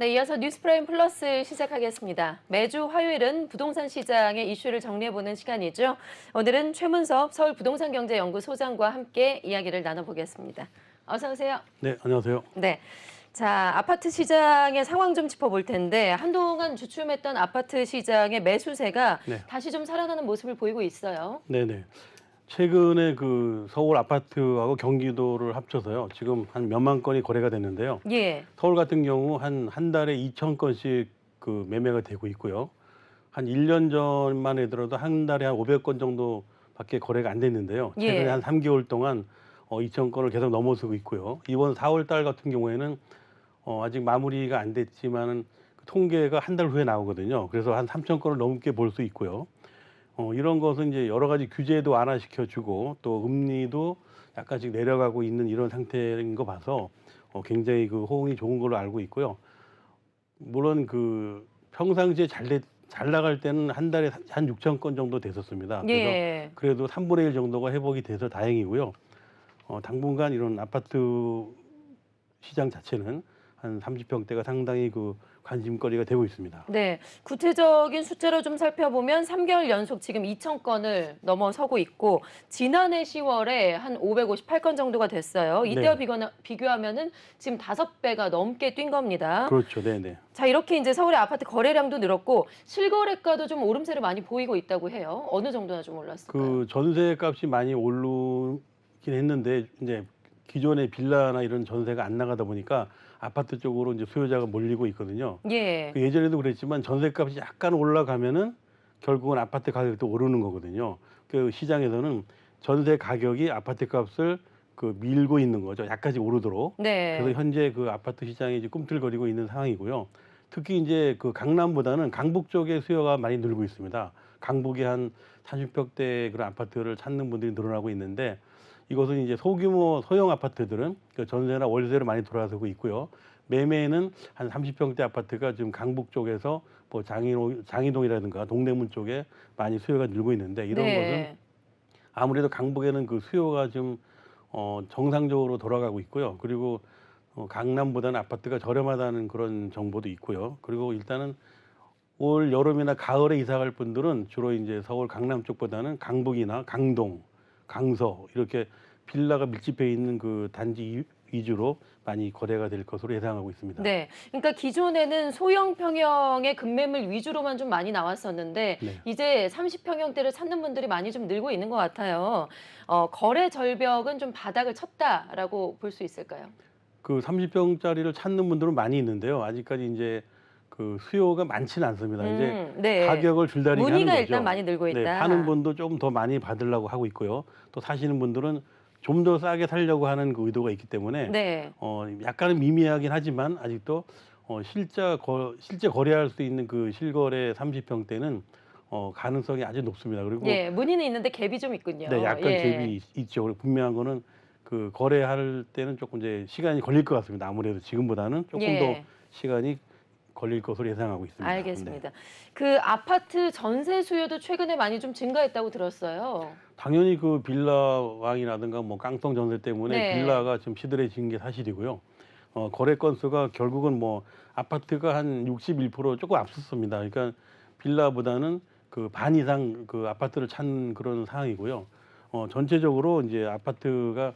네, 이어서 뉴스프라임 플러스 시작하겠습니다. 매주 화요일은 부동산 시장의 이슈를 정리해보는 시간이죠. 오늘은 최문섭 서울부동산경제연구소장과 함께 이야기를 나눠보겠습니다. 어서 오세요. 네, 안녕하세요. 네. 자, 아파트 시장의 상황 좀 짚어볼 텐데 한동안 주춤했던 아파트 시장의 매수세가 네. 다시 좀 살아나는 모습을 보이고 있어요. 네네. 최근에 그 서울 아파트하고 경기도를 합쳐서요. 지금 한 몇만 건이 거래가 됐는데요. 예. 서울 같은 경우 한 달에 2천 건씩 그 매매가 되고 있고요. 한 1년 전만 해더라도 한 달에 한 500건 정도밖에 거래가 안 됐는데요. 최근에 예. 한 3개월 동안 2천 건을 계속 넘어서고 있고요. 이번 4월 달 같은 경우에는 아직 마무리가 안 됐지만은 그 통계가 한 달 후에 나오거든요. 그래서 한 3천 건을 넘게 볼 수 있고요. 이런 것은 이제 여러 가지 규제도 완화시켜 주고 또 금리도 약간씩 내려가고 있는 이런 상태인 거 봐서 굉장히 그 호응이 좋은 걸로 알고 있고요. 물론 그 평상시에 잘 나갈 때는 한 달에 한 6천 건 정도 됐었습니다. 그래서 예. 그래도 3분의 1 정도가 회복이 돼서 다행이고요. 당분간 이런 아파트 시장 자체는 한 30평대가 상당히 그 관심거리가 되고 있습니다. 네, 구체적인 숫자로 좀 살펴보면 3개월 연속 지금 2천 건을 넘어서고 있고 지난해 10월에 한 558건 정도가 됐어요. 이때와 네. 비교하면은 지금 5배가 넘게 뛴 겁니다. 그렇죠. 네네. 자, 이렇게 이제 서울의 아파트 거래량도 늘었고 실거래가도 좀 오름세를 많이 보이고 있다고 해요. 어느 정도나 좀 올랐을까요? 그 전세 값이 많이 오르긴 했는데 이제 기존의 빌라나 이런 전세가 안 나가다 보니까 아파트 쪽으로 이제 수요자가 몰리고 있거든요. 예. 그 예전에도 그랬지만 전세 값이 약간 올라가면은 결국은 아파트 가격도 오르는 거거든요. 그 시장에서는 전세 가격이 아파트 값을 그 밀고 있는 거죠. 약간씩 오르도록. 네. 그래서 현재 그 아파트 시장이 이제 꿈틀거리고 있는 상황이고요. 특히 이제 그 강남보다는 강북 쪽의 수요가 많이 늘고 있습니다. 강북에 한 30평대 그런 아파트를 찾는 분들이 늘어나고 있는데 이것은 이제 소규모 소형 아파트들은 그 전세나 월세로 많이 돌아서고 있고요. 매매는 한 30평대 아파트가 지금 강북 쪽에서 뭐 장이동이라든가 동대문 쪽에 많이 수요가 늘고 있는데 이런 것은 네. 아무래도 강북에는 그 수요가 좀 정상적으로 돌아가고 있고요. 그리고 강남보다는 아파트가 저렴하다는 그런 정보도 있고요. 그리고 일단은 올 여름이나 가을에 이사 갈 분들은 주로 이제 서울 강남 쪽보다는 강북이나 강동, 강서 이렇게 빌라가 밀집해 있는 그 단지 위주로 많이 거래가 될 것으로 예상하고 있습니다. 네, 그러니까 기존에는 소형 평형의 급매물 위주로만 좀 많이 나왔었는데 네. 이제 30평형대를 찾는 분들이 많이 좀 늘고 있는 것 같아요. 거래 절벽은 좀 바닥을 쳤다라고 볼 수 있을까요? 그 30평짜리를 찾는 분들은 많이 있는데요. 아직까지 이제 그 수요가 많지는 않습니다. 이제 네. 가격을 줄다리기 하는 문의가 거죠. 일단 많이 늘고 네, 있다. 파는 분도 좀 더 많이 받으려고 하고 있고요. 또 사시는 분들은 좀 더 싸게 살려고 하는 그 의도가 있기 때문에 네. 약간은 미미하긴 하지만 아직도 실제 거래할 수 있는 그 실거래 30평대는 가능성이 아주 높습니다. 그리고 예, 문의는 있는데 갭이 좀 있군요. 네, 약간 예. 갭이 있죠. 그리고 분명한 거는 그 거래할 때는 조금 이제 시간이 걸릴 것 같습니다. 아무래도 지금보다는 조금 예. 더 시간이 걸릴 것으로 예상하고 있습니다. 알겠습니다. 네. 그 아파트 전세 수요도 최근에 많이 좀 증가했다고 들었어요. 당연히 그 빌라 왕이라든가 뭐 깡통 전세 때문에 네. 빌라가 좀 시들해진 게 사실이고요. 거래 건수가 결국은 뭐 아파트가 한 61% 조금 앞섰습니다. 그러니까 빌라보다는 그 반 이상 그 아파트를 찾는 그런 상황이고요. 전체적으로 이제 아파트가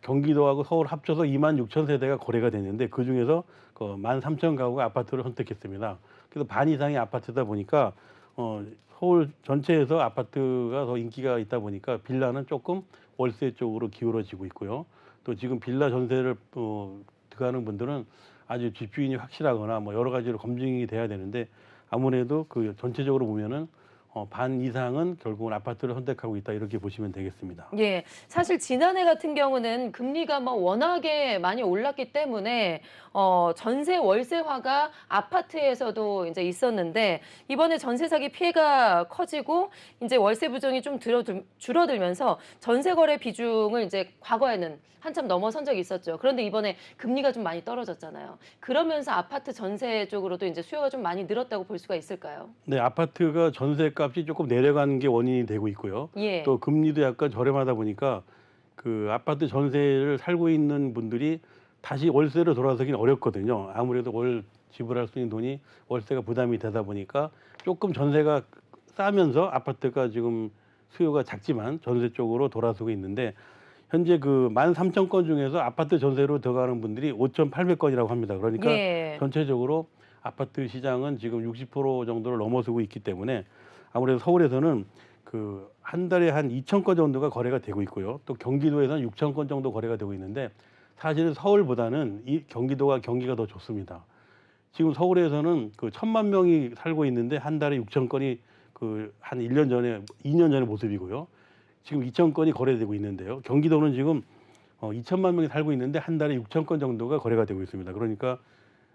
경기도하고 서울 합쳐서 26,000세대가 거래가 됐는데 그 중에서 그 13,000가구가 아파트를 선택했습니다. 그래서 반 이상이 아파트다 보니까 서울 전체에서 아파트가 더 인기가 있다 보니까 빌라는 조금 월세 쪽으로 기울어지고 있고요. 또 지금 빌라 전세를 들어가는 분들은 아주 집주인이 확실하거나 뭐 여러 가지로 검증이 돼야 되는데 아무래도 그 전체적으로 보면은 반 이상은 결국은 아파트를 선택하고 있다 이렇게 보시면 되겠습니다. 예, 사실 지난해 같은 경우는 금리가 뭐 워낙에 많이 올랐기 때문에 전세 월세화가 아파트에서도 이제 있었는데 이번에 전세 사기 피해가 커지고 이제 월세 부정이 좀 줄어들면서 전세 거래 비중을 이제 과거에는 한참 넘어선 적이 있었죠. 그런데 이번에 금리가 좀 많이 떨어졌잖아요. 그러면서 아파트 전세 쪽으로도 이제 수요가 좀 많이 늘었다고 볼 수가 있을까요? 네, 아파트가 전세값이 조금 내려가는 게 원인이 되고 있고요. 예. 또 금리도 약간 저렴하다 보니까 그 아파트 전세를 살고 있는 분들이 다시 월세로 돌아서긴 어렵거든요. 아무래도 월 지불할 수 있는 돈이 월세가 부담이 되다 보니까 조금 전세가 싸면서 아파트가 지금 수요가 작지만 전세 쪽으로 돌아서고 있는데 현재 그 13,000건 중에서 아파트 전세로 들어가는 분들이 5,800건이라고 합니다. 그러니까 예. 전체적으로 아파트 시장은 지금 60% 정도를 넘어서고 있기 때문에 아무래도 서울에서는 그 한 달에 한 2,000건 정도가 거래가 되고 있고요. 또 경기도에서는 6,000건 정도 거래가 되고 있는데 사실은 서울보다는 이 경기가 더 좋습니다. 지금 서울에서는 그 1,000만 명이 살고 있는데 한 달에 6,000건이 그 한 1년 전에 2년 전의 모습이고요. 지금 2,000건이 거래되고 있는데요. 경기도는 지금 2천만 명이 살고 있는데 한 달에 6,000건 정도가 거래가 되고 있습니다. 그러니까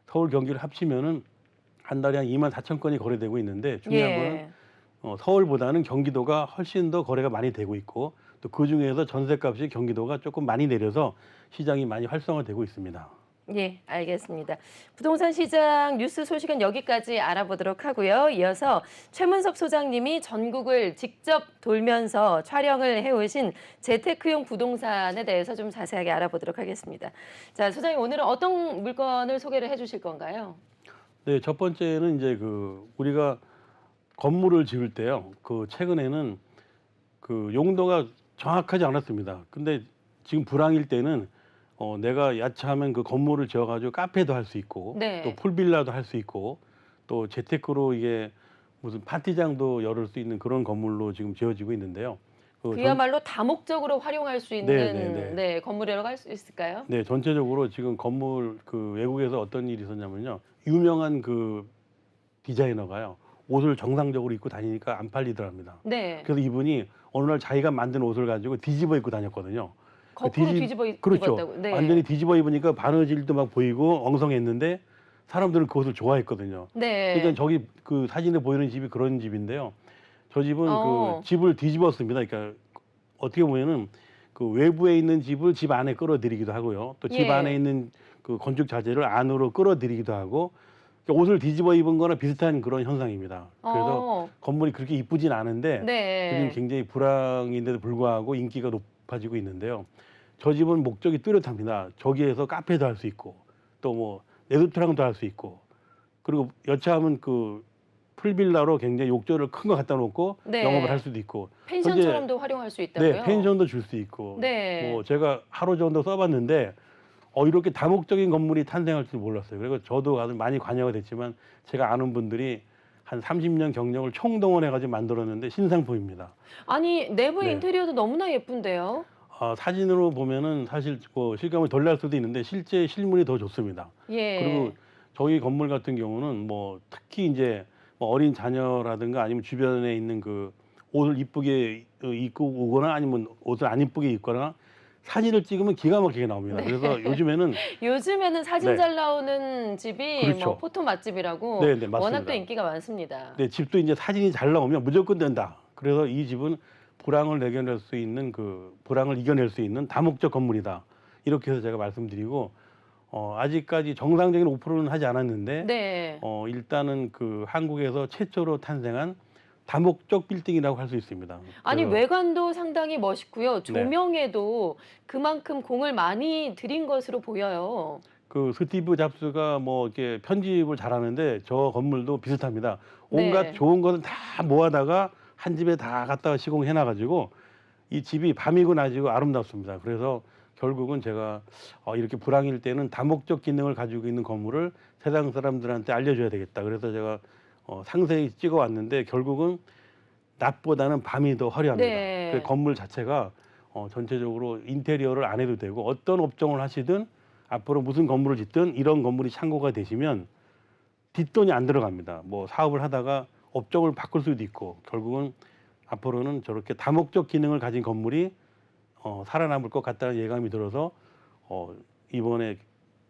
서울 경기를 합치면은 한 달에 한 24,000건이 거래되고 있는데 중요한 거는 예. 서울보다는 경기도가 훨씬 더 거래가 많이 되고 있고 또 그중에서 전셋값이 경기도가 조금 많이 내려서 시장이 많이 활성화되고 있습니다. 예, 알겠습니다. 부동산 시장 뉴스 소식은 여기까지 알아보도록 하고요. 이어서 최문섭 소장님이 전국을 직접 돌면서 촬영을 해오신 재테크용 부동산에 대해서 좀 자세하게 알아보도록 하겠습니다. 자, 소장님 오늘은 어떤 물건을 소개를 해주실 건가요? 네, 첫 번째는 이제 그 우리가 건물을 지을 때요. 그 최근에는 그 용도가 정확하지 않았습니다. 근데 지금 불황일 때는 내가 야차하면 그 건물을 지어가지고 카페도 할 수 있고 네. 또 풀빌라도 할 수 있고 또 재테크로 이게 무슨 파티장도 열을 수 있는 그런 건물로 지금 지어지고 있는데요. 그야말로 다목적으로 활용할 수 있는 네, 네, 네. 네, 건물이라고 할 수 있을까요? 네, 전체적으로 지금 건물 그 외국에서 어떤 일이 있었냐면요. 유명한 그 디자이너가요. 옷을 정상적으로 입고 다니니까 안 팔리더랍니다. 네. 그래서 이분이 어느 날 자기가 만든 옷을 가지고 뒤집어 입고 다녔거든요. 거꾸로 뒤집어 그렇죠. 입었다고. 네. 완전히 뒤집어 입으니까 바느질도 막 보이고 엉성했는데 사람들은 그 옷을 좋아했거든요. 네. 그러니까 저기 그 사진에 보이는 집이 그런 집인데요. 저 집은 어. 그 집을 뒤집었습니다. 그러니까 어떻게 보면은 그 외부에 있는 집을 집 안에 끌어들이기도 하고요. 또 집 예. 안에 있는 그 건축 자재를 안으로 끌어들이기도 하고 그러니까 옷을 뒤집어 입은 거나 비슷한 그런 현상입니다. 그래서 건물이 그렇게 이쁘진 않은데 지금 네. 굉장히 불황인데도 불구하고 인기가 높아지고 있는데요. 저 집은 목적이 뚜렷합니다. 저기에서 카페도 할 수 있고 또 뭐 레스토랑도 할 수 있고 그리고 여차하면 그 풀빌라로 굉장히 욕조를 큰 거 갖다 놓고 네. 영업을 할 수도 있고 펜션처럼도 활용할 수 있다고요? 네, 펜션도 줄 수 있고 네. 뭐 제가 하루 정도 써봤는데 이렇게 다목적인 건물이 탄생할 줄 몰랐어요. 그리고 저도 아주 많이 관여가 됐지만 제가 아는 분들이 한 30년 경력을 총동원해가지고 만들었는데 신상품입니다. 아니 내부 네. 인테리어도 너무나 예쁜데요. 사진으로 보면은 사실 뭐 실감을 덜 날 수도 있는데 실제 실물이 더 좋습니다. 예. 그리고 저희 건물 같은 경우는 뭐 특히 이제 뭐 어린 자녀라든가 아니면 주변에 있는 그 옷을 이쁘게 입고 오거나 아니면 옷을 안 이쁘게 입거나 사진을 찍으면 기가 막히게 나옵니다. 네. 그래서 요즘에는 요즘에는 사진 네. 잘 나오는 집이 그렇죠. 뭐 포토 맛집이라고 네, 네, 맞습니다. 워낙 또 인기가 많습니다. 네, 집도 이제 사진이 잘 나오면 무조건 된다. 그래서 이 집은 불황을 이겨낼 수 있는 불황을 이겨낼 수 있는 다목적 건물이다. 이렇게 해서 제가 말씀드리고 아직까지 정상적인 오프로는 하지 않았는데 네. 일단은 그 한국에서 최초로 탄생한 다목적 빌딩이라고 할 수 있습니다. 아니 그래서 외관도 상당히 멋있고요. 조명에도 그만큼 공을 많이 들인 것으로 보여요. 그 스티브 잡스가 뭐 이렇게 편집을 잘하는데 저 건물도 비슷합니다. 온갖 네. 좋은 것을 다 모아다가 한 집에 다 갖다가 시공해놔가지고 이 집이 밤이고 낮이고 아름답습니다. 그래서 결국은 제가 이렇게 불황일 때는 다목적 기능을 가지고 있는 건물을 세상 사람들한테 알려줘야 되겠다. 그래서 제가 상세히 찍어왔는데 결국은 낮보다는 밤이 더 화려합니다. 네. 그 건물 자체가 전체적으로 인테리어를 안 해도 되고 어떤 업종을 하시든 앞으로 무슨 건물을 짓든 이런 건물이 참고가 되시면 뒷돈이 안 들어갑니다. 뭐 사업을 하다가 업종을 바꿀 수도 있고 결국은 앞으로는 저렇게 다목적 기능을 가진 건물이 살아남을 것 같다는 예감이 들어서 이번에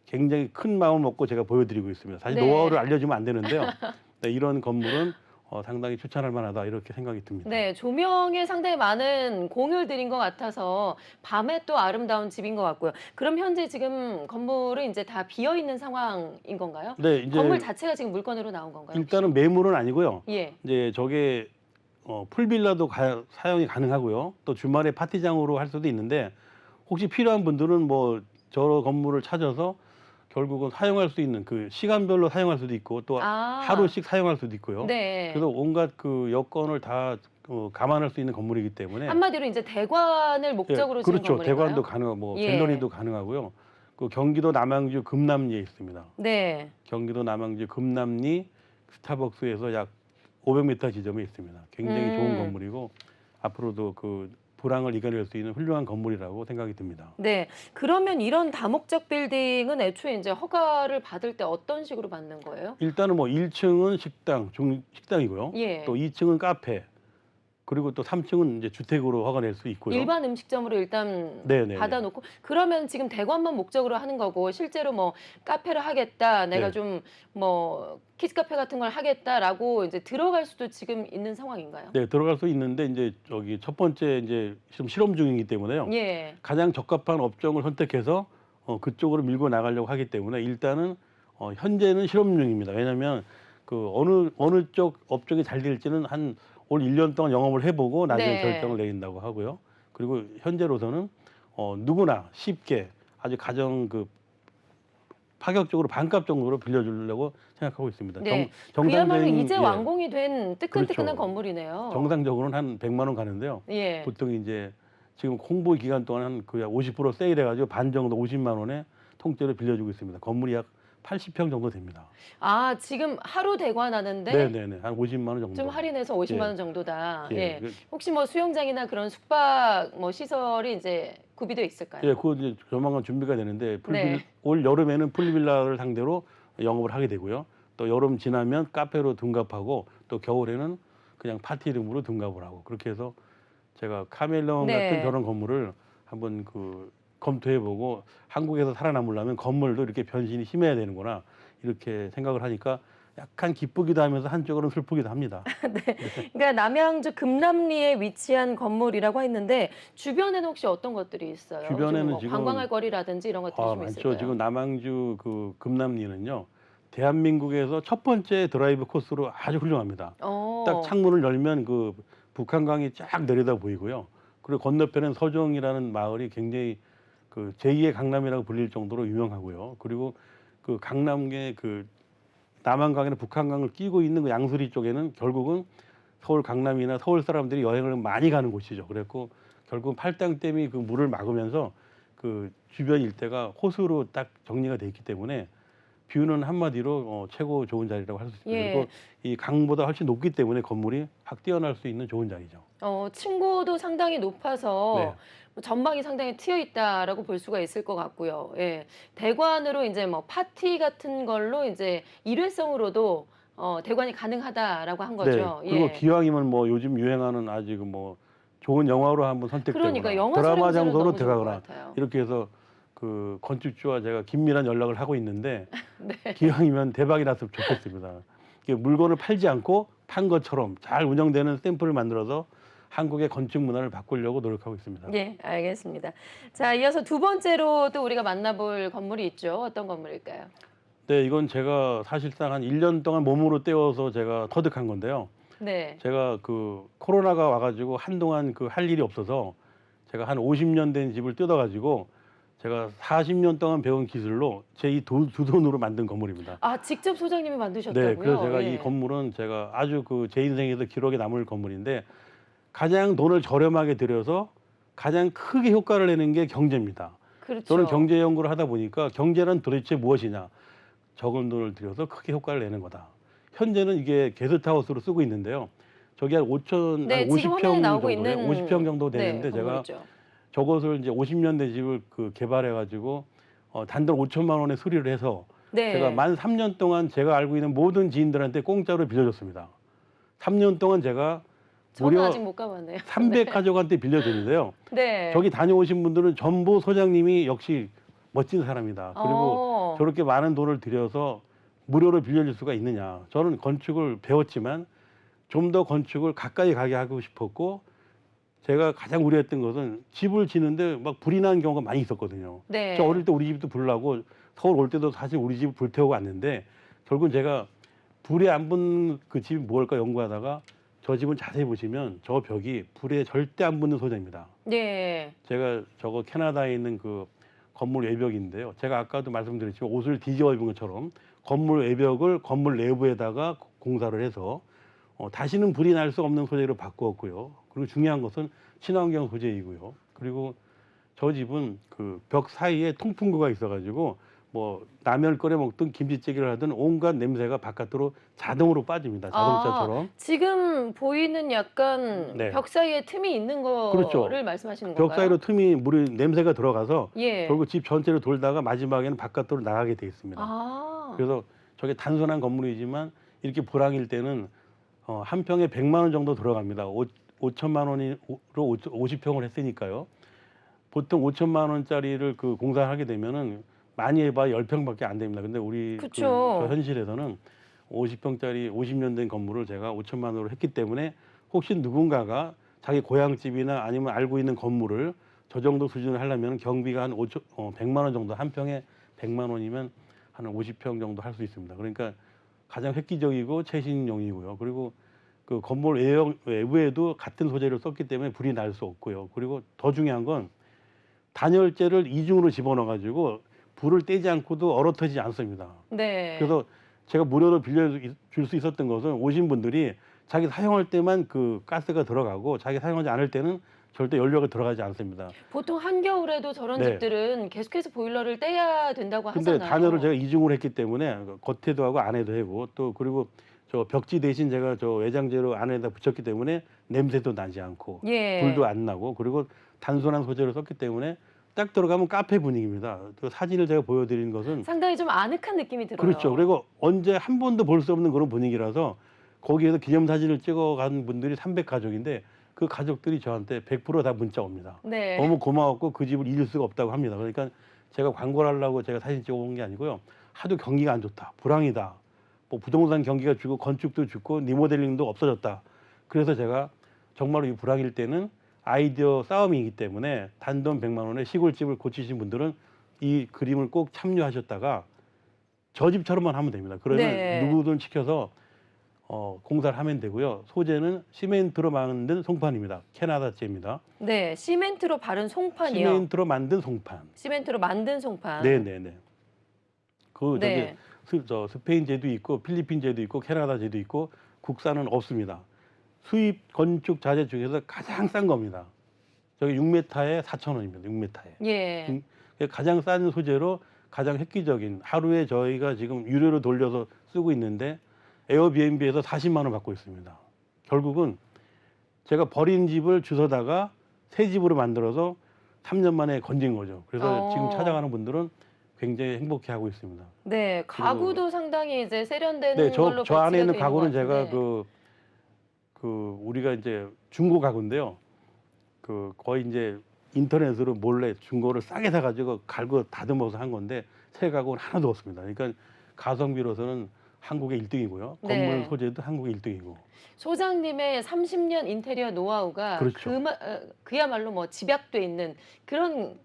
굉장히 큰 마음을 먹고 제가 보여드리고 있습니다. 사실 네. 노하우를 알려주면 안 되는데요. 네, 이런 건물은 상당히 추천할 만하다 이렇게 생각이 듭니다. 네, 조명에 상당히 많은 공을 들인 것 같아서 밤에 또 아름다운 집인 것 같고요. 그럼 현재 지금 건물은 이제 다 비어 있는 상황인 건가요? 네, 이제 건물 자체가 지금 물건으로 나온 건가요? 일단은 매물은 아니고요. 예. 이제 저게 풀빌라도 사용이 가능하고요. 또 주말에 파티장으로 할 수도 있는데 혹시 필요한 분들은 뭐 저 건물을 찾아서 결국은 사용할 수 있는 그 시간별로 사용할 수도 있고 또 아. 하루씩 사용할 수도 있고요. 네. 그래서 온갖 그 여건을 다 감안할 수 있는 건물이기 때문에 한마디로 이제 대관을 목적으로 지은 그렇죠. 건물인가요? 대관도 가능하고 뭐 예. 갤러리도 가능하고요. 그 경기도 남양주 금남리에 있습니다. 네. 경기도 남양주 금남리 스타벅스에서 약 500m 지점에 있습니다. 굉장히 좋은 건물이고 앞으로도 그 불황을 이겨낼 수 있는 훌륭한 건물이라고 생각이 듭니다. 네. 그러면 이런 다목적 빌딩은 애초에 이제 허가를 받을 때 어떤 식으로 받는 거예요? 일단은 뭐 1층은 식당이고요. 예. 또 2층은 카페, 그리고 또 3층은 이제 주택으로 허가 낼 수 있고요. 일반 음식점으로 일단 네네네. 받아놓고 그러면 지금 대관만 목적으로 하는 거고 실제로 뭐 카페를 하겠다, 내가 네. 좀 뭐 키즈카페 같은 걸 하겠다라고 이제 들어갈 수도 지금 있는 상황인가요? 네, 들어갈 수 있는데 이제 저기 첫 번째 이제 지금 실험 중이기 때문에요. 예. 가장 적합한 업종을 선택해서 그쪽으로 밀고 나가려고 하기 때문에 일단은 현재는 실험 중입니다. 왜냐하면 그 어느 쪽 업종이 잘 될지는 한 올 1년 동안 영업을 해보고 나중에 네. 결정을 내린다고 하고요. 그리고 현재로서는 누구나 쉽게 아주 가정 그 파격적으로 반값 정도로 빌려주려고 생각하고 있습니다. 네. 정상적인 그야말로 이제 예, 완공이 된 뜨끈뜨끈한 그렇죠. 건물이네요. 정상적으로는 한 100만 원 가는데요. 예. 보통 이제 지금 홍보 기간 동안 한 거의 50% 세일해가지고 반 정도 50만 원에 통째로 빌려주고 있습니다. 건물이 약 80평 정도 됩니다. 아, 지금 하루 대관하는데 네네네, 한 50만 원 정도. 좀 할인해서 50만 예. 원 정도다. 예. 예. 그- 혹시 뭐 수영장이나 그런 숙박 뭐 시설이 이제 구비되어 있을까요? 예, 그거 이제 조만간 준비가 되는데 네. 올 여름에는 풀빌라를 상대로 영업을 하게 되고요. 또 여름 지나면 카페로 둔갑하고 또 겨울에는 그냥 파티룸으로 둔갑을 하고 그렇게 해서 제가 카멜레온 네. 같은 저런 건물을 한번 그 검토해보고 한국에서 살아남으려면 건물도 이렇게 변신이 심해야 되는구나 이렇게 생각을 하니까 약간 기쁘기도 하면서 한쪽으로는 슬프기도 합니다. 그러니까 남양주 금남리에 위치한 건물이라고 했는데 주변에는 혹시 어떤 것들이 있어요? 주변에는 좀 뭐 지금 관광할 거리라든지 이런 것들이 좀 많죠. 있을까요? 지금 남양주 그 금남리는요. 대한민국에서 첫 번째 드라이브 코스로 아주 훌륭합니다. 딱 창문을 열면 그 북한강이 쫙 내려다 보이고요. 그리고 건너편엔 서정이라는 마을이 굉장히 그 제2의 강남이라고 불릴 정도로 유명하고요. 그리고 그 강남의 그 남한강이나 북한강을 끼고 있는 그 양수리 쪽에는 결국은 서울 강남이나 서울 사람들이 여행을 많이 가는 곳이죠. 그래갖고 결국 팔당댐이 그 물을 막으면서 그 주변 일대가 호수로 딱 정리가 돼 있기 때문에 뷰는 한마디로 최고 좋은 자리라고 할 수 있습니다. 예. 그리고 이 강보다 훨씬 높기 때문에 건물이 확 뛰어날 수 있는 좋은 자리죠. 층고도 상당히 높아서 네. 뭐 전망이 상당히 트여 있다라고 볼 수가 있을 것 같고요. 예. 대관으로 이제 뭐 파티 같은 걸로 이제 일회성으로도 대관이 가능하다라고 한 거죠. 네. 그리고 예. 기왕이면 뭐 요즘 유행하는 아주 뭐 좋은 영화로 한번 선택되거나 그러니까 영화 드라마 촬영지는 장소로 너무 좋을 것 들어가거나 같아요. 이렇게 해서 그 건축주와 제가 긴밀한 연락을 하고 있는데 네. 기왕이면 대박이 났으면 좋겠습니다. 이게 물건을 팔지 않고 판 것처럼 잘 운영되는 샘플을 만들어서 한국의 건축 문화를 바꾸려고 노력하고 있습니다. 예, 알겠습니다. 자, 이어서 두 번째로 또 우리가 만나볼 건물이 있죠. 어떤 건물일까요? 네, 이건 제가 사실상 한 1년 동안 몸으로 때워서 제가 터득한 건데요. 네. 제가 그 코로나가 와가지고 한동안 그 할 일이 없어서 제가 한 50년 된 집을 뜯어가지고 제가 40년 동안 배운 기술로 제 이 두 돈으로 만든 건물입니다. 아, 직접 소장님이 만드셨다고요? 네, 그래서 제가 예. 이 건물은 제가 아주 그 제 인생에서 기록에 남을 건물인데 가장 돈을 저렴하게 들여서 가장 크게 효과를 내는 게 경제입니다. 그렇죠. 저는 경제 연구를 하다 보니까 경제란 도대체 무엇이냐? 적은 돈을 들여서 크게 효과를 내는 거다. 현재는 이게 게스트하우스로 쓰고 있는데요. 저기 한 5천, 네, 한 지금 50평 화면에 나오고 정도, 있는 50평 정도 되는데 네, 제가 건물이죠. 저것을 이제 50년 된 집을 그 개발해가지고 단돈 5천만 원에 수리를 해서 네. 제가 만 3년 동안 제가 알고 있는 모든 지인들한테 공짜로 빌려줬습니다. 3년 동안 제가 저는 무려 아직 못 가봤네요. 300가족한테 빌려줬는데요. 네. 저기 다녀오신 분들은 전부 소장님이 역시 멋진 사람이다. 그리고 저렇게 많은 돈을 들여서 무료로 빌려줄 수가 있느냐. 저는 건축을 배웠지만 좀 더 건축을 가까이 가게 하고 싶었고 제가 가장 우려했던 것은 집을 지는데 막 불이 나는 경우가 많이 있었거든요. 네. 저 어릴 때 우리 집도 불 나고 서울 올 때도 사실 우리 집을 불태우고 왔는데 결국은 제가 불에 안 붙는 그 집이 뭘까 연구하다가 저 집은 자세히 보시면 저 벽이 불에 절대 안 붙는 소재입니다. 네. 제가 저거 캐나다에 있는 그 건물 외벽인데요. 제가 아까도 말씀드렸지만 옷을 뒤집어 입은 것처럼 건물 외벽을 건물 내부에다가 공사를 해서 다시는 불이 날 수 없는 소재로 바꾸었고요. 그리고 중요한 것은 친환경 소재이고요. 그리고 저 집은 그 벽 사이에 통풍구가 있어가지고 뭐 라면 끓여 먹든 김치찌개를 하든 온갖 냄새가 바깥으로 자동으로 빠집니다. 자동차처럼. 지금 보이는 약간 네. 벽 사이에 틈이 있는 그렇죠. 거를 말씀하시는 벽 건가요? 사이로 틈이 물이 냄새가 들어가서 예. 결국 집 전체를 돌다가 마지막에는 바깥으로 나가게 돼 있습니다. 아. 그래서 저게 단순한 건물이지만 이렇게 불황일 때는 한 평에 100만 원 정도 들어갑니다. 5천만 원으로 50평을 했으니까요. 보통 5천만 원짜리를 그 공사를 하게 되면은 많이 해봐야 10평밖에 안 됩니다. 근데 우리 그쵸. 저 현실에서는 50평짜리 50년 된 건물을 제가 5천만 원으로 했기 때문에 혹시 누군가가 자기 고향집이나 아니면 알고 있는 건물을 저 정도 수준을 하려면 경비가 한 100만 원 정도, 한 평에 100만 원이면 한 50평 정도 할 수 있습니다. 그러니까 가장 획기적이고 최신용이고요. 그리고 그 건물 외부에도 같은 소재를 썼기 때문에 불이 날 수 없고요. 그리고 더 중요한 건 단열재를 이중으로 집어넣어 가지고 불을 떼지 않고도 얼어터지지 않습니다. 네. 그래서 제가 무료로 빌려줄 수 있었던 것은 오신 분들이 자기 사용할 때만 그 가스가 들어가고 자기 사용하지 않을 때는 절대 연료가 들어가지 않습니다. 보통 한겨울에도 저런 네. 집들은 계속해서 보일러를 떼야 된다고 근데 하잖아요. 단열을 제가 이중으로 했기 때문에 겉에도 하고 안에도 하고 또 그리고 저 벽지 대신 제가 저 외장재로 안에다 붙였기 때문에 냄새도 나지 않고 예. 불도 안 나고 그리고 단순한 소재로 썼기 때문에 딱 들어가면 카페 분위기입니다. 그 사진을 제가 보여드리는 것은 상당히 좀 아늑한 느낌이 들어요. 그렇죠. 그리고 언제 한 번도 볼 수 없는 그런 분위기라서 거기에서 기념사진을 찍어간 분들이 300가족인데 그 가족들이 저한테 100% 다 문자 옵니다. 네. 너무 고마웠고 그 집을 잊을 수가 없다고 합니다. 그러니까 제가 광고를 하려고 제가 사진 찍어온 게 아니고요. 하도 경기가 안 좋다. 불황이다. 뭐 부동산 경기가 죽고 건축도 죽고 리모델링도 없어졌다. 그래서 제가 정말로 이 불황일 때는 아이디어 싸움이기 때문에 단돈 100만 원에 시골집을 고치신 분들은 이 그림을 꼭 참여하셨다가 저 집처럼만 하면 됩니다. 그러면 네. 누구든 시켜서 공사를 하면 되고요. 소재는 시멘트로 만든 송판입니다. 캐나다제입니다. 네, 시멘트로 바른 송판이요. 시멘트로 만든 송판. 시멘트로 만든 송판. 네네네. 그 네. 저기 스페인제도 있고 필리핀제도 있고 캐나다제도 있고 국산은 없습니다. 수입 건축 자재 중에서 가장 싼 겁니다. 저기 6m에 4,000원입니다. 6m에. 예. 가장 싼 소재로 가장 획기적인 하루에 저희가 지금 유료로 돌려서 쓰고 있는데 에어비앤비에서 40만 원 받고 있습니다. 결국은 제가 버린 집을 주워다가 새 집으로 만들어서 3년 만에 건진 거죠. 그래서 지금 찾아가는 분들은 굉장히 행복해하고 있습니다. 네, 가구도 상당히 이제 세련된 네, 걸로 저 안에 있는 배치가 돼 가구는 것 제가 같은데. 우리가 이제 중고 가구인데요. 거의 이제 인터넷으로 몰래 중고를 싸게 사가지고 갈고 다듬어서 한 건데 새 가구는 하나도 없습니다. 그러니까 가성비로서는 한국의 1등이고요. 건물 네. 소재도 한국의 1등이고. 소장님의 30년 인테리어 노하우가 그렇죠. 그야말로 뭐 집약돼 있는 그런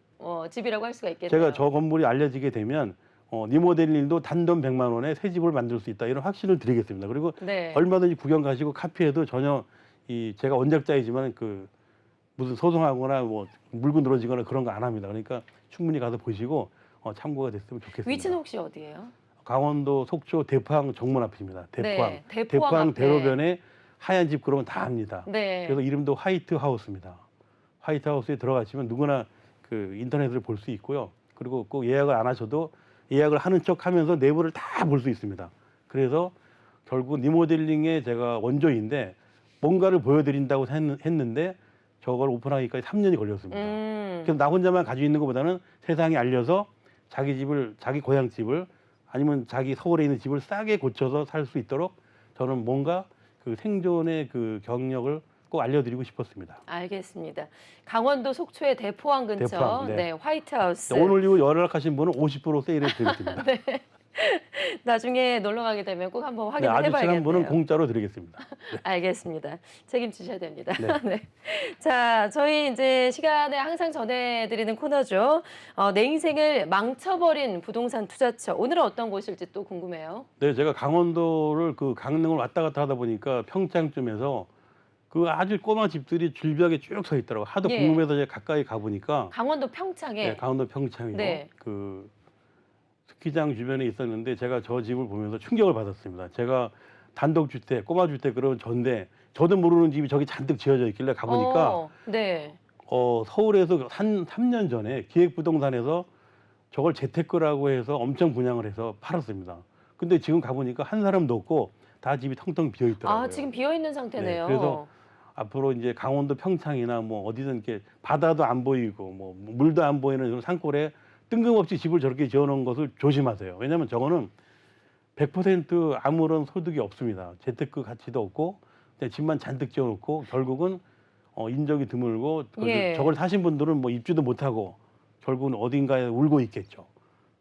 집이라고 할 수가 있겠네요. 제가 저 건물이 알려지게 되면 리모델링도 단돈 100만 원에 새 집을 만들 수 있다 이런 확신을 드리겠습니다. 그리고 네. 얼마든지 구경 가시고 카피해도 전혀 제가 원작자이지만 무슨 소송하거나 뭐 물고 늘어지거나 그런 거 안 합니다. 그러니까 충분히 가서 보시고 참고가 됐으면 좋겠습니다. 위치는 혹시 어디예요? 강원도 속초 대포항 정문 앞입니다. 대포항. 네, 대포항 앞에. 대로변에 하얀 집 그러면 다 압니다. 네. 그래서 이름도 화이트 하우스입니다. 화이트 하우스에 들어가시면 누구나 인터넷을 볼 수 있고요. 그리고 꼭 예약을 안 하셔도 예약을 하는 척하면서 내부를 다 볼 수 있습니다. 그래서 결국 리모델링의 제가 원조인데 뭔가를 보여드린다고 했는데 저걸 오픈하기까지 3년이 걸렸습니다. 그래서 나 혼자만 가지고 있는 것보다는 세상에 알려서 자기 고향 집을 아니면 자기 서울에 있는 집을 싸게 고쳐서 살 수 있도록 저는 뭔가 생존의 경력을 꼭 알려드리고 싶었습니다. 알겠습니다. 강원도 속초의 대포항 근처 대포항, 네. 네, 화이트하우스. 오늘 이후 연락하신 분은 50% 세일해 드리겠습니다. 네. 나중에 놀러 가게 되면 꼭 한번 확인을 아주 친한 해봐야겠네요. 분은 공짜로 드리겠습니다. 알겠습니다. 책임지셔야 됩니다. 네. 네. 자, 저희 이제 시간에 항상 전해드리는 코너죠. 내 인생을 망쳐버린 부동산 투자처. 오늘은 어떤 곳일지 또 궁금해요. 네, 제가 강원도를 강릉을 왔다 갔다 하다 보니까 평창쯤에서 그 아주 꼬마 집들이 줄비하게 쭉 서 있더라고요. 하도 예. 궁금해서 제가 가까이 가 보니까 강원도 평창에. 네, 강원도 평창이요. 네. 그 스키장 주변에 있었는데 제가 저 집을 보면서 충격을 받았습니다. 제가 단독주택, 꼬마주택 그런 전데 저도 모르는 집이 저기 잔뜩 지어져 있길래 가보니까 네. 서울에서 한 3년 전에 기획부동산에서 저걸 재테크라고 해서 엄청 분양을 해서 팔았습니다. 근데 지금 가보니까 한 사람도 없고 다 집이 텅텅 비어 있더라고요. 아, 지금 비어 있는 네, 상태네요. 그래서 앞으로 이제 강원도 평창이나 뭐 어디든 이렇게 바다도 안 보이고 뭐 물도 안 보이는 이런 산골에 뜬금없이 집을 저렇게 지어놓은 것을 조심하세요. 왜냐하면 저거는 100% 아무런 소득이 없습니다. 재테크 가치도 없고 그냥 집만 잔뜩 지어놓고 결국은 인적이 드물고 예. 저걸 사신 분들은 뭐 입주도 못하고 결국은 어딘가에 울고 있겠죠.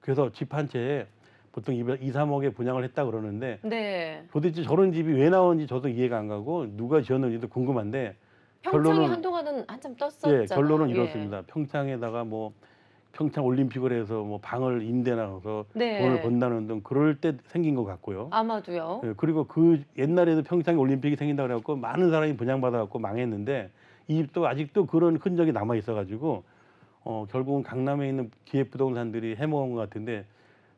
그래서 집 한 채에 보통 2, 3억에 분양을 했다 그러는데 네. 도대체 저런 집이 왜 나오는지 저도 이해가 안 가고 누가 지었는지도 궁금한데 평창이 결론은- 한동안은 한참 떴었잖아요. 예, 결론은 예. 이렇습니다. 평창에다가 뭐 평창 올림픽을 해서 뭐 방을 임대 나눠서 네. 돈을 번다는 등 그럴 때 생긴 것 같고요. 아마도요. 예, 그리고 그 옛날에도 평창 올림픽이 생긴다 그래갖고 많은 사람이 분양받아갖고 망했는데 이 집도 아직도 그런 흔적이 남아 있어가지고 결국은 강남에 있는 기획부동산들이 해먹은 것 같은데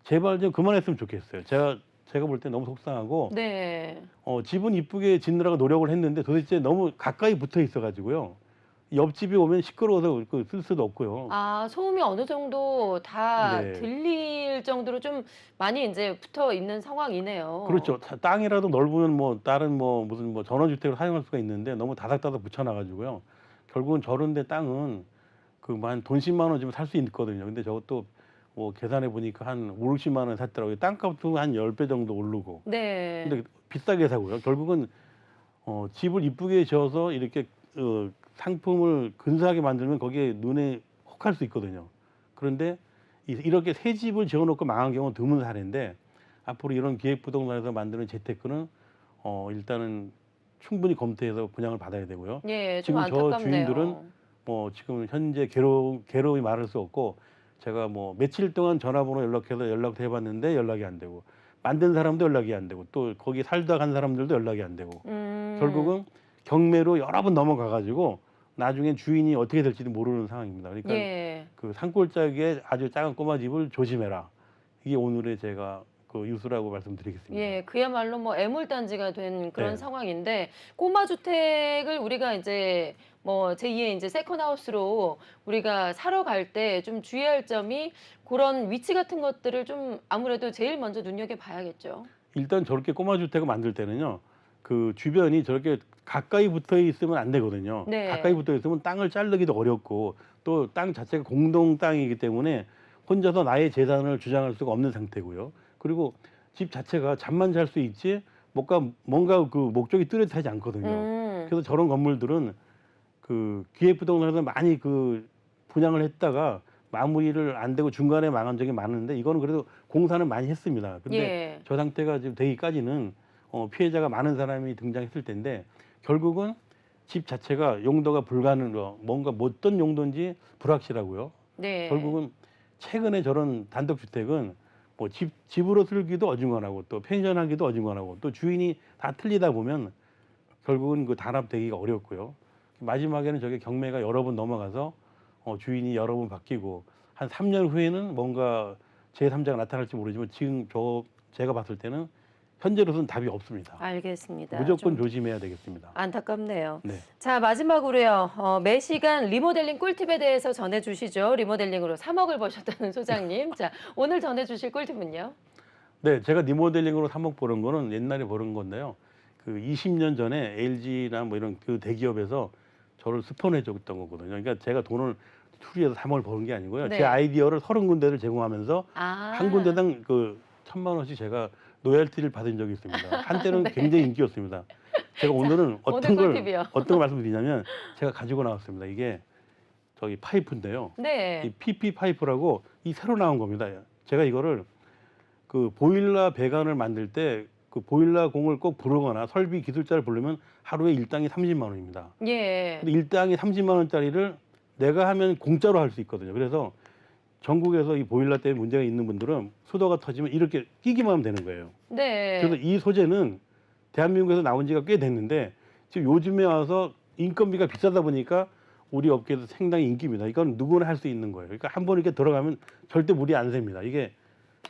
제발 좀 그만했으면 좋겠어요. 제가 볼 때 너무 속상하고 네. 집은 이쁘게 짓느라고 노력을 했는데 도대체 너무 가까이 붙어 있어가지고요. 옆집이 오면 시끄러워서 쓸 수도 없고요. 아, 소음이 어느 정도 다 네. 들릴 정도로 좀 많이 이제 붙어 있는 상황이네요. 그렇죠. 땅이라도 넓으면 뭐 다른 뭐 무슨 뭐 전원주택을 사용할 수가 있는데 너무 다닥다닥 붙여놔가지고요. 결국은 저런데 땅은 그만 돈 10만 원 주면 살 수 있거든요. 근데 저것도 뭐 계산해 보니까 한 5, 60만 원 샀더라고요. 땅값도 한 10배 정도 오르고. 네. 근데 비싸게 사고요. 결국은 집을 이쁘게 지어서 이렇게 상품을 근사하게 만들면 거기에 눈에 혹할 수 있거든요. 그런데 이렇게 새 집을 지어놓고 망한 경우는 드문 사례인데 앞으로 이런 기획부동산에서 만드는 재테크는 일단은 충분히 검토해서 분양을 받아야 되고요. 예, 좀 지금 저 안타깝네요. 주인들은 뭐 지금 현재 괴로움이 말할 수 없고 제가 뭐 며칠 동안 전화번호 연락해서 연락도 해봤는데 연락이 안 되고 만든 사람도 연락이 안 되고 또 거기 살다 간 사람들도 연락이 안 되고 결국은 경매로 여러 번 넘어가가지고 나중엔 주인이 어떻게 될지도 모르는 상황입니다. 그러니까 예. 그 산골짜기에 아주 작은 꼬마 집을 조심해라. 이게 오늘의 제가 그 유수라고 말씀드리겠습니다. 예, 그야말로 뭐 애물단지가 된 그런 네. 상황인데 꼬마 주택을 우리가 이제 뭐 제2의 이제 세컨하우스로 우리가 사러 갈 때 좀 주의할 점이 그런 위치 같은 것들을 좀 아무래도 제일 먼저 눈여겨봐야겠죠. 일단 저렇게 꼬마 주택을 만들 때는요. 그 주변이 저렇게 가까이 붙어 있으면 안 되거든요. 네. 가까이 붙어 있으면 땅을 자르기도 어렵고 또 땅 자체가 공동 땅이기 때문에 혼자서 나의 재산을 주장할 수가 없는 상태고요. 그리고 집 자체가 잠만 잘 수 있지 뭔가 그 목적이 뚜렷하지 않거든요. 그래서 저런 건물들은 그 기획부동산에서 많이 그 분양을 했다가 마무리를 안 되고 중간에 망한 적이 많은데 이거는 그래도 공사는 많이 했습니다. 근데 예. 저 상태가 지금 되기까지는 피해자가 많은 사람이 등장했을 텐데 결국은 집 자체가 용도가 뭔가 어떤 용도인지 불확실하고요. 네. 결국은 최근에 저런 단독주택은 뭐 집으로 쓰기도 어중간하고 또 펜션하기도 어중간하고 또 주인이 다 틀리다 보면 결국은 그 단합되기가 어렵고요. 마지막에는 저게 경매가 여러 번 넘어가서 주인이 여러 번 바뀌고 한 3년 후에는 뭔가 제3자가 나타날지 모르지만 지금 제가 봤을 때는 현재로서는 답이 없습니다. 알겠습니다. 무조건 좀 조심해야 되겠습니다. 안타깝네요. 네. 자, 마지막으로요. 매 시간 리모델링 꿀팁에 대해서 전해주시죠. 리모델링으로 3억을 버셨다는 소장님. 자, 오늘 전해주실 꿀팁은요? 네, 제가 리모델링으로 3억 버는 거는 옛날에 버는 건데요. 그 20년 전에 LG나 뭐 이런 그 대기업에서 저를 스폰해 줬던 거거든요. 그러니까 제가 돈을 투리해서 3억을 버는 게 아니고요. 네. 제 아이디어를 30군데를 제공하면서 아. 한 군데당 그 1,000만 원씩 제가 로열티를 받은 적이 있습니다. 한때는 굉장히 인기였습니다. 제가 오늘은 오늘 꿀팁이요. 어떤 걸 말씀드리냐면 제가 가지고 나왔습니다. 이게 저기 파이프인데요. 네. 이 PP 파이프라고 이 새로 나온 겁니다. 제가 이거를 그 보일러 배관을 만들 때 그 보일러 공을 꼭 부르거나 설비 기술자를 부르면 하루에 일당이 30만 원입니다. 예. 근데 일당이 30만 원짜리를 내가 하면 공짜로 할 수 있거든요. 그래서 전국에서 이 보일러 때문에 문제가 있는 분들은 수도가 터지면 이렇게 끼기만 하면 되는 거예요. 네. 그래서 이 소재는 대한민국에서 나온 지가 꽤 됐는데 지금 요즘에 와서 인건비가 비싸다 보니까 우리 업계에서 상당히 인기입니다. 이건 누구나 할 수 있는 거예요. 그러니까 한 번 이렇게 들어가면 절대 물이 안 셉니다. 이게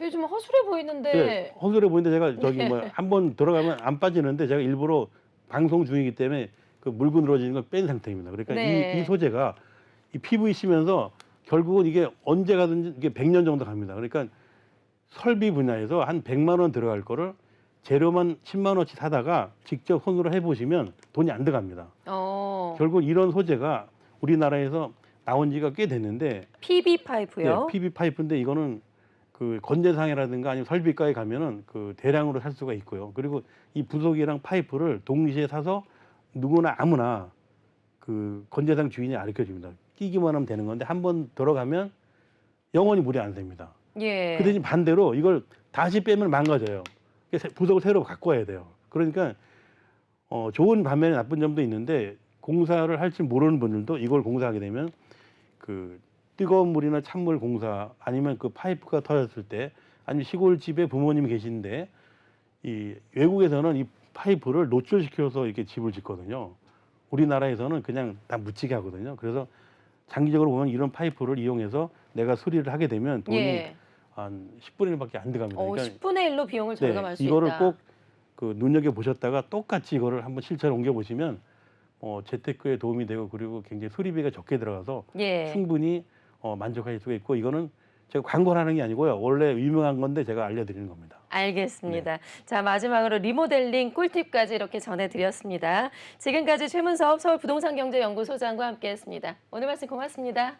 요즘 허술해 보이는데. 허술해 보이는데 제가 저기 네. 뭐 한 번 들어가면 안 빠지는데 제가 일부러 방송 중이기 때문에 그 물고 늘어지는 걸 뺀 상태입니다. 그러니까 네. 이 소재가 이 PVC면서 결국은 이게 언제 가든지 이게 100년 정도 갑니다. 그러니까 설비 분야에서 한 100만 원 들어갈 거를 재료만 10만 원치 사다가 직접 손으로 해보시면 돈이 안 들어갑니다. 결국 이런 소재가 우리나라에서 나온 지가 꽤 됐는데 PB 파이프요. PV 파이프인데 이거는 그 건재상이라든가 아니면 설비가에 가면은 그 대량으로 살 수가 있고요. 그리고 이 부속이랑 파이프를 동시에 사서 누구나 아무나 그 건재상 주인이 가르쳐 줍니다. 끼기만 하면 되는 건데 한 번 들어가면 영원히 물이 안 셉니다. 예. 그 대신 반대로 이걸 다시 빼면 망가져요. 부속을 새로 갖고 와야 돼요. 그러니까 좋은 반면에 나쁜 점도 있는데 공사를 할 줄 모르는 분들도 이걸 공사하게 되면 그 뜨거운 물이나 찬물 공사 아니면 그 파이프가 터졌을 때 아니면 시골집에 부모님이 계신데 이 외국에서는 이 파이프를 노출시켜서 이렇게 집을 짓거든요. 우리나라에서는 그냥 다 묻히게 하거든요. 그래서 장기적으로 보면 이런 파이프를 이용해서 내가 수리를 하게 되면 돈이 예. 한 10분의 1밖에 안 들어갑니다. 그러니까 10분의 1로 비용을 절감할 수 이거를 있다. 꼭 그 눈여겨 보셨다가 똑같이 이거를 한번 실천에 옮겨 보시면 재테크에 도움이 되고 그리고 굉장히 수리비가 적게 들어가서 예. 충분히 만족하실 수가 있고 이거는 제가 광고를 하는 게 아니고요. 원래 유명한 건데 제가 알려드리는 겁니다. 알겠습니다. 자, 마지막으로 리모델링 꿀팁까지 이렇게 전해드렸습니다. 지금까지 최문섭 서울부동산경제연구소장과 함께했습니다. 오늘 말씀 고맙습니다.